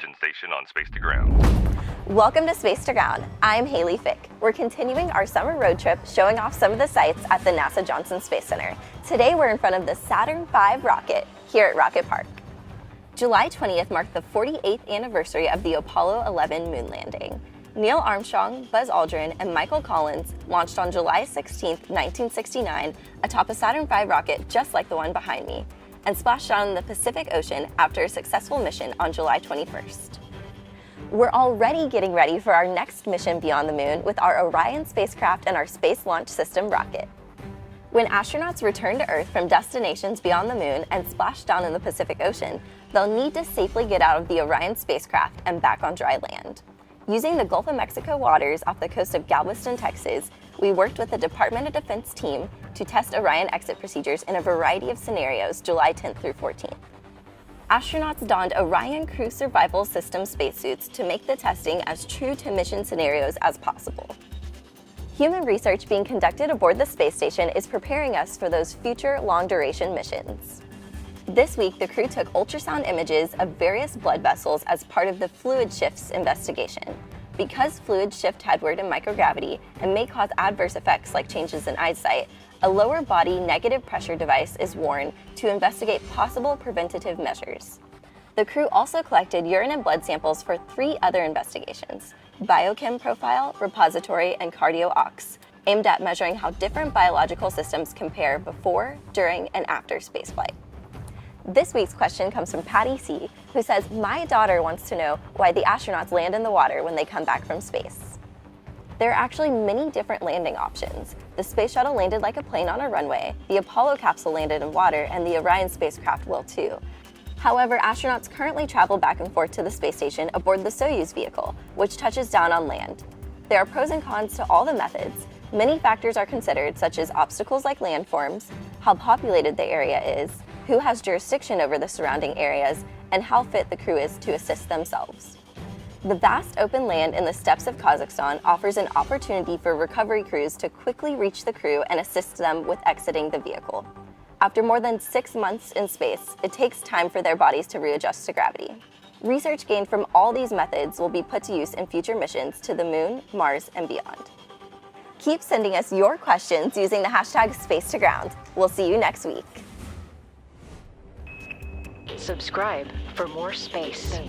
mission station on Space to Ground. Welcome to Space to Ground. I'm Haley Fick. We're continuing our summer road trip showing off some of the sights at the NASA Johnson Space Center. Today we're in front of the Saturn V rocket here at Rocket Park. July 20th marked the 48th anniversary of the Apollo 11 moon landing. Neil Armstrong, Buzz Aldrin, and Michael Collins launched on July 16, 1969, atop a Saturn V rocket just like the one behind me, and splashed down in the Pacific Ocean after a successful mission on July 21st. We're already getting ready for our next mission beyond the moon with our Orion spacecraft and our Space Launch System rocket. When astronauts return to Earth from destinations beyond the moon and splash down in the Pacific Ocean, they'll need to safely get out of the Orion spacecraft and back on dry land. Using the Gulf of Mexico waters off the coast of Galveston, Texas, we worked with the Department of Defense team to test Orion exit procedures in a variety of scenarios July 10th through 14th. Astronauts donned Orion Crew Survival System spacesuits to make the testing as true to mission scenarios as possible. Human research being conducted aboard the space station is preparing us for those future long-duration missions. This week, the crew took ultrasound images of various blood vessels as part of the fluid shifts investigation. Because fluids shift headward in microgravity and may cause adverse effects like changes in eyesight, a lower body negative pressure device is worn to investigate possible preventative measures. The crew also collected urine and blood samples for 3 other investigations: biochem profile, repository, and cardio-ox, aimed at measuring how different biological systems compare before, during, and after spaceflight. This week's question comes from Patty C., who says, "My daughter wants to know why the astronauts land in the water when they come back from space." There are actually many different landing options. The space shuttle landed like a plane on a runway, the Apollo capsule landed in water, and the Orion spacecraft will too. However, astronauts currently travel back and forth to the space station aboard the Soyuz vehicle, which touches down on land. There are pros and cons to all the methods. Many factors are considered, such as obstacles like landforms, how populated the area is, who has jurisdiction over the surrounding areas, and how fit the crew is to assist themselves. The vast open land in the steppes of Kazakhstan offers an opportunity for recovery crews to quickly reach the crew and assist them with exiting the vehicle. After more than 6 months in space, it takes time for their bodies to readjust to gravity. Research gained from all these methods will be put to use in future missions to the moon, Mars, and beyond. Keep sending us your questions using the hashtag #SpaceToGround. We'll see you next week. Subscribe for more space.